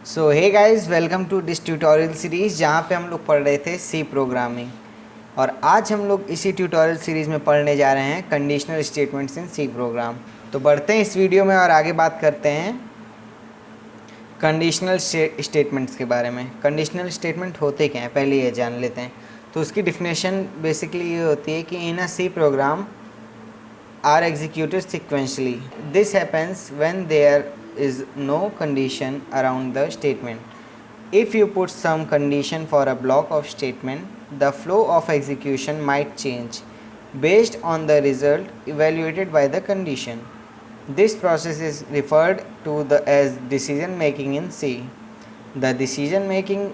So hey guys, welcome to this tutorial series जहाँ पे हम लोग पढ़ रहे थे सी प्रोग्रामिंग। और आज हम लोग इसी ट्यूटोरियल सीरीज़ में पढ़ने जा रहे हैं conditional statements in C program. तो बढ़ते हैं इस वीडियो में और आगे बात करते हैं कंडीशनल स्टेटमेंट्स के बारे में। कंडीशनल स्टेटमेंट होते क्या हैं पहले ये जान लेते हैं। तो उसकी डिफिनेशन बेसिकली ये होती है कि in uh C program are executed sequentially. This happens when there is no condition around the statement. If you put some condition for a block of statement, the flow of execution might change based on the result evaluated by the condition. This process is referred to as decision making in C. The decision making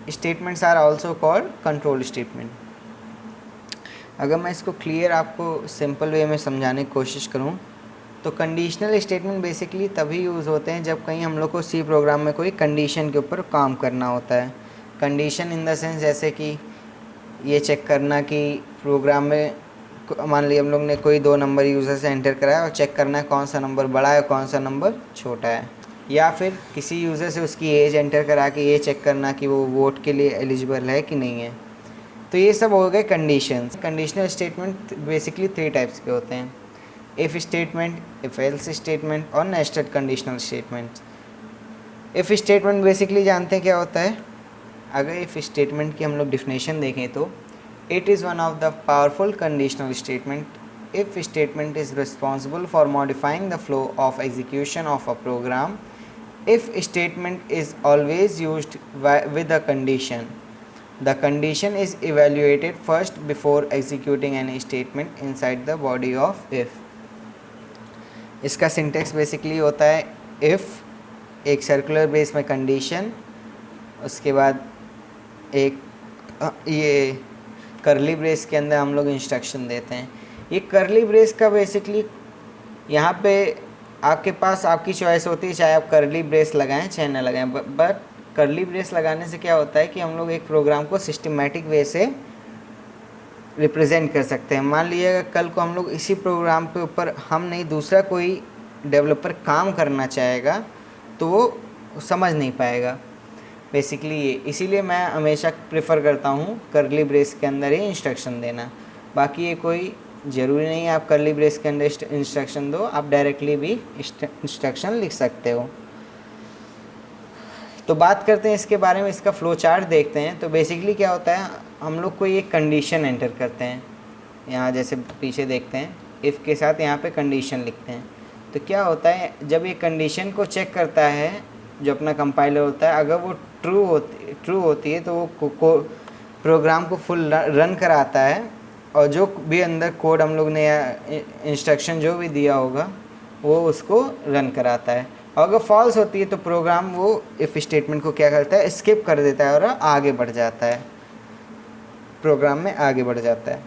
statements are also called control statement. अगर मैं इसको clear आपको simple way में समझाने की कोशिश करूं तो कंडीशनल स्टेटमेंट बेसिकली तभी यूज़ होते हैं जब कहीं हम लोग को सी प्रोग्राम में कोई कंडीशन के ऊपर काम करना होता है। कंडीशन इन द सेंस जैसे कि ये चेक करना कि प्रोग्राम में मान लिया हम लोग ने कोई दो नंबर यूज़र से एंटर कराया और चेक करना है कौन सा नंबर बड़ा है कौन सा नंबर छोटा है, या फिर किसी यूज़र से उसकी एज एंटर करा के ये चेक करना कि वो वोट के लिए एलिजिबल है कि नहीं है। तो ये सब हो गए conditions. Conditional statement basically three types के होते हैं: if statement, if else statement और nested conditional statement. If statement basically जानते हैं क्या होता है। अगर इफ़ स्टेटमेंट की हम लोग डिफिनेशन देखें तो it is one of the powerful conditional statement. If statement is responsible for modifying the flow of execution of a program. If statement is always used with a condition. The condition is evaluated first before executing any statement inside the body of if. इसका syntax basically होता है if एक circular base में condition, उसके बाद एक ये करली ब्रेस के अंदर हम लोग इंस्ट्रक्शन देते हैं। ये करली ब्रेस का बेसिकली यहाँ पे आपके पास आपकी चॉइस होती है, चाहे आप करली ब्रेस लगाएं चाहे ना लगाएं। बट करली ब्रेस लगाने से क्या होता है कि हम लोग एक प्रोग्राम को सिस्टमेटिक वे से रिप्रेजेंट कर सकते हैं। मान लीजिएगा कल को हम लोग इसी प्रोग्राम के ऊपर हम नहीं दूसरा कोई डेवलपर काम करना चाहेगा तो वो समझ नहीं पाएगा बेसिकली ये। इसीलिए मैं हमेशा प्रेफर करता हूँ करली ब्रेस के अंदर ही इंस्ट्रक्शन देना। बाकी ये कोई ज़रूरी नहीं है आप करली ब्रेस के अंदर इंस्ट्रक्शन दो, आप डायरेक्टली भी इंस्ट्रक्शन लिख सकते हो। तो बात करते हैं इसके बारे में, इसका फ्लो चार्ट देखते हैं। तो बेसिकली क्या होता है, हम लोग कोई एक कंडीशन एंटर करते हैं। यहाँ जैसे पीछे देखते हैं इफ़ के साथ यहाँ पे कंडीशन लिखते हैं। तो क्या होता है जब ये कंडीशन को चेक करता है जो अपना कंपाइलर होता है, अगर वो ट्रू होती है तो वो प्रोग्राम को फुल रन कराता है और जो भी अंदर कोड हम लोग ने या इंस्ट्रक्शन जो भी दिया होगा वो उसको रन कराता है। और अगर फॉल्स होती है तो प्रोग्राम वो इफ़ स्टेटमेंट को क्या करता है, स्किप कर देता है और आगे बढ़ जाता है, प्रोग्राम में आगे बढ़ जाता है।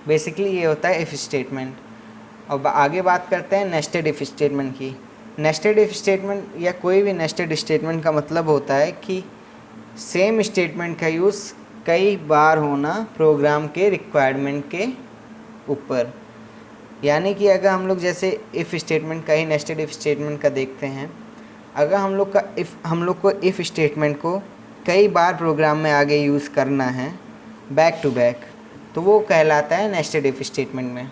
बेसिकली ये होता है इफ़ स्टेटमेंट। और आगे बात करते हैं नेस्टेड इफ़ स्टेटमेंट की। नेस्टेड इफ़ स्टेटमेंट या कोई भी नेस्टेड स्टेटमेंट का मतलब होता है कि सेम स्टेटमेंट का यूज़ कई बार होना प्रोग्राम के रिक्वायरमेंट के ऊपर। यानी कि अगर हम लोग जैसे इफ़ स्टेटमेंट का ही नेस्टेड इफ़ स्टेटमेंट का देखते हैं, अगर हम लोग को इफ़ स्टेटमेंट को कई बार प्रोग्राम में आगे यूज़ करना है बैक टू बैक, तो वो कहलाता है नेस्टेड इफ़ स्टेटमेंट में।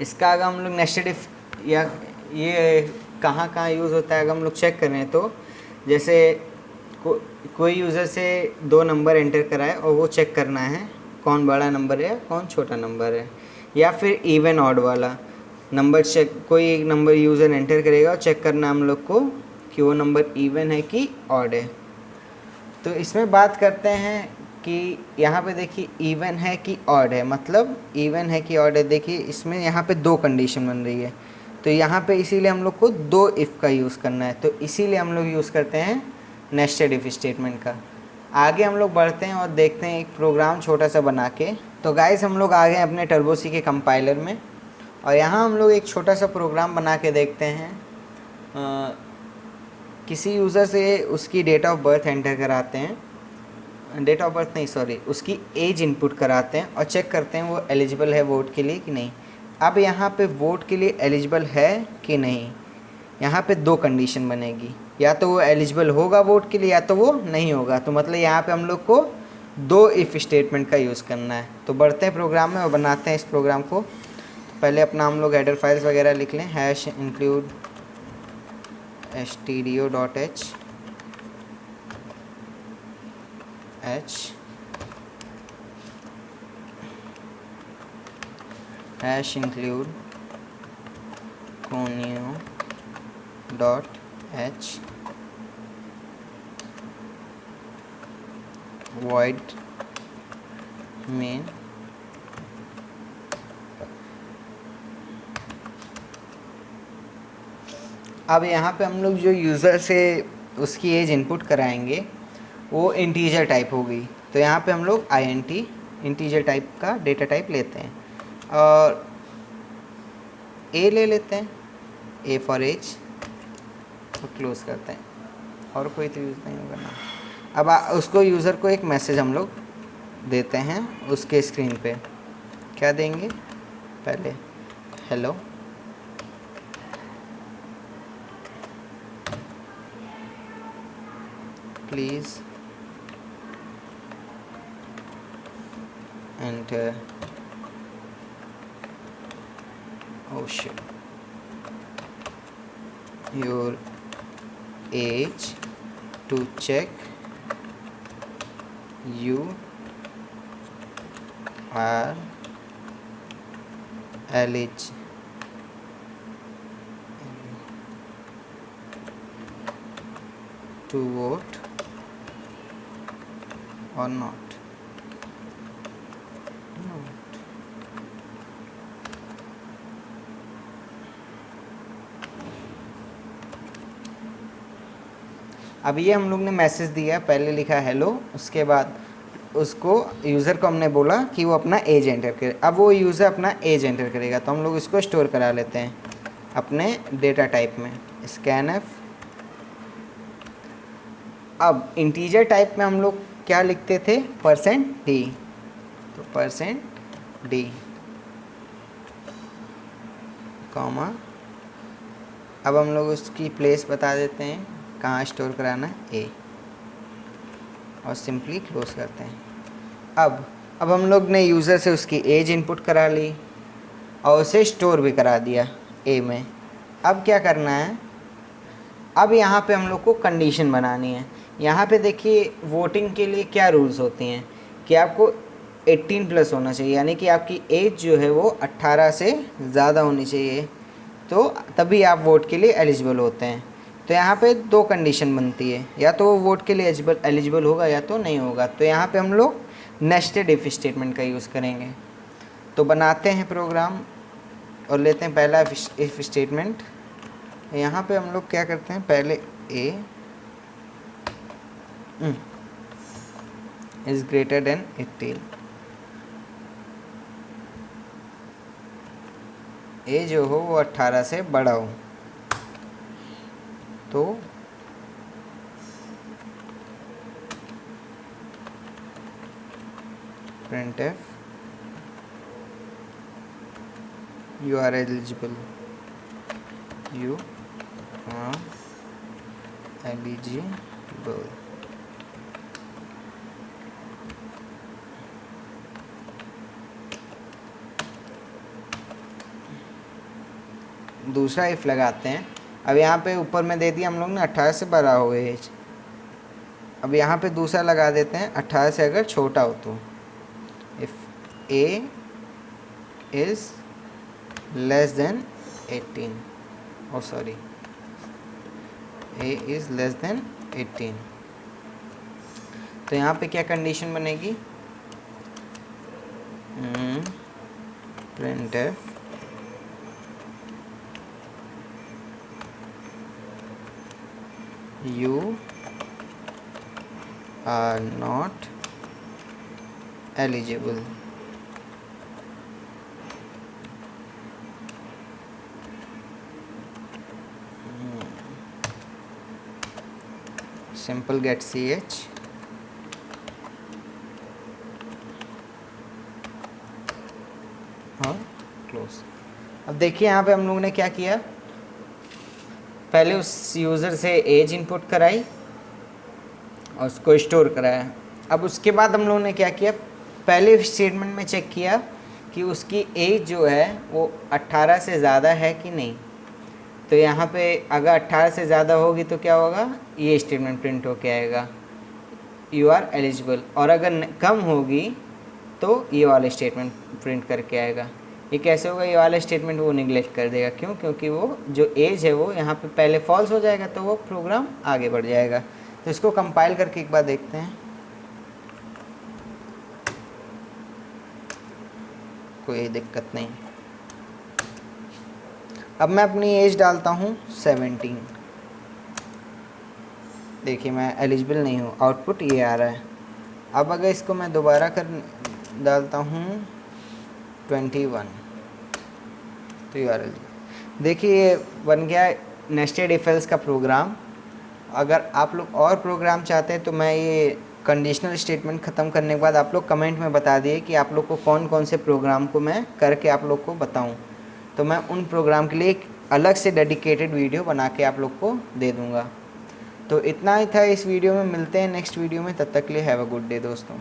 इसका अगर हम लोग नेस्टेड इफ़ या ये कहाँ कहाँ यूज़ होता है अगर हम लोग चेक करें तो जैसे कोई यूज़र से दो नंबर एंटर कराए और वो चेक करना है कौन बड़ा नंबर है कौन छोटा नंबर है, या फिर इवन ऑड वाला नंबर चेक, कोई एक नंबर यूज़र एंटर करेगा और चेक करना हम लोग को कि वो नंबर इवन है कि ऑड है। तो इसमें बात करते हैं कि यहाँ पे देखिए इवन है कि ऑड है, मतलब इवन है कि ऑड है। देखिए इसमें यहाँ पे दो कंडीशन बन रही है, तो यहाँ पे इसीलिए हम लोग को दो इफ़ का यूज़ करना है, तो इसीलिए हम लोग यूज़ करते हैं नेस्टेड इफ़ स्टेटमेंट का। आगे हम लोग बढ़ते हैं और देखते हैं एक प्रोग्राम छोटा सा बना के। तो गाइस हम लोग आ गए अपने टर्बो सी के कंपाइलर में और यहाँ हम लोग एक छोटा सा प्रोग्राम बना के देखते हैं। किसी यूज़र से उसकी डेट ऑफ बर्थ एंटर कराते हैं, डेट ऑफ बर्थ नहीं सॉरी, उसकी एज इनपुट कराते हैं और चेक करते हैं वो एलिजिबल है वोट के लिए कि नहीं। अब यहाँ पे वोट के लिए एलिजिबल है कि नहीं यहाँ पे दो कंडीशन बनेगी, या तो वो एलिजिबल होगा वोट के लिए या तो वो नहीं होगा। तो मतलब यहाँ पे हम लोग को दो इफ़ स्टेटमेंट का यूज़ करना है। तो बढ़ते हैं प्रोग्राम में और बनाते हैं इस प्रोग्राम को। पहले अपना हम लोग हेडर फाइल्स वगैरह लिख लें, hash include stdio.h hash include conio.h void main अब यहाँ पे हम लोग जो यूज़र से उसकी एज इनपुट कराएंगे वो इंटीजर टाइप होगी। तो यहाँ पे हम लोग int इंटीजर टाइप का डेटा टाइप लेते हैं और a ले लेते हैं, a फॉर एज, तो क्लोज करते हैं और कोई तो यूज़ नहीं होगा ना। अब उसको यूज़र को एक मैसेज हम लोग देते हैं, उसके स्क्रीन पे क्या देंगे, पहले hello please enter oh shit your age to check you are eligible to vote or not. अब ये हम लोग ने मैसेज दिया, पहले लिखा हेलो, उसके बाद उसको यूज़र को हमने बोला कि वो अपना एज एंटर करे। अब वो यूज़र अपना एज एंटर करेगा तो हम लोग इसको स्टोर करा लेते हैं अपने डेटा टाइप में, scanf। अब इंटीजर टाइप में हम लोग क्या लिखते थे, %d, तो %d कॉमा, अब हम लोग उसकी प्लेस बता देते हैं कहाँ स्टोर कराना है, ए, और सिंपली क्लोज करते हैं। अब हम लोग ने यूज़र से उसकी एज इनपुट करा ली और उसे स्टोर भी करा दिया ए में। अब क्या करना है, अब यहाँ पे हम लोग को कंडीशन बनानी है। यहाँ पे देखिए वोटिंग के लिए क्या रूल्स होते हैं कि आपको 18+ होना चाहिए, यानी कि आपकी एज जो है वो 18 से ज़्यादा होनी चाहिए, तो तभी आप वोट के लिए एलिजिबल होते हैं। तो यहाँ पे दो कंडीशन बनती है, या तो वो वोट के लिए एलिजिबल होगा या तो नहीं होगा। तो यहाँ पे हम लोग नेस्टेड इफ स्टेटमेंट का यूज़ करेंगे। तो बनाते हैं प्रोग्राम और लेते हैं पहला इफ स्टेटमेंट। यहाँ पे हम लोग क्या करते हैं, पहले a इज़ ग्रेटर देन 18, ए जो हो वो 18 से बड़ा हो, तो printf you are eligible, you are eligible। दूसरा इफ लगाते हैं। अब यहाँ पे ऊपर में दे दिया हम लोग ने 18 से बड़ा हो एज। अब यहाँ पे दूसरा लगा देते हैं 18 से अगर छोटा हो तो, if a is less than 18, oh sorry, a is less than 18। तो यहाँ पे क्या कंडीशन बनेगी, printf you are not eligible। Simple get ch और क्लोज। अब देखिए यहाँ पे हम लोगों ने क्या किया, पहले उस यूज़र से एज इनपुट कराई और उसको स्टोर कराया। अब उसके बाद हम लोगों ने क्या किया, पहले स्टेटमेंट में चेक किया कि उसकी एज जो है वो 18 से ज़्यादा है कि नहीं। तो यहाँ पे अगर 18 से ज़्यादा होगी तो क्या होगा, ये स्टेटमेंट प्रिंट होके आएगा, यू आर एलिजिबल। और अगर कम होगी तो ये वाला स्टेटमेंट प्रिंट करके आएगा। ये कैसे होगा, ये वाला स्टेटमेंट वो निगलेक्ट कर देगा। क्यों? क्योंकि वो जो एज है वो यहाँ पे पहले फॉल्स हो जाएगा तो वो प्रोग्राम आगे बढ़ जाएगा। तो इसको कंपाइल करके एक बार देखते हैं, कोई दिक्कत नहीं। अब मैं अपनी एज डालता हूँ 17। देखिए मैं एलिजिबल नहीं हूँ, आउटपुट ये आ रहा है। अब अगर इसको मैं दोबारा कर डालता हूँ 21 तो ये आ रहा है। देखिए ये बन गया नेस्टेड इफ एल्स का प्रोग्राम। अगर आप लोग और प्रोग्राम चाहते हैं तो मैं ये कंडीशनल स्टेटमेंट ख़त्म करने के बाद आप लोग कमेंट में बता दिए कि आप लोग को कौन कौन से प्रोग्राम को मैं करके आप लोग को बताऊं, तो मैं उन प्रोग्राम के लिए एक अलग से डेडिकेटेड वीडियो बना के आप लोग को दे दूंगा। तो इतना ही था इस वीडियो में, मिलते हैं नेक्स्ट वीडियो में, तब तक के लिए हैव अ गुड डे दोस्तों।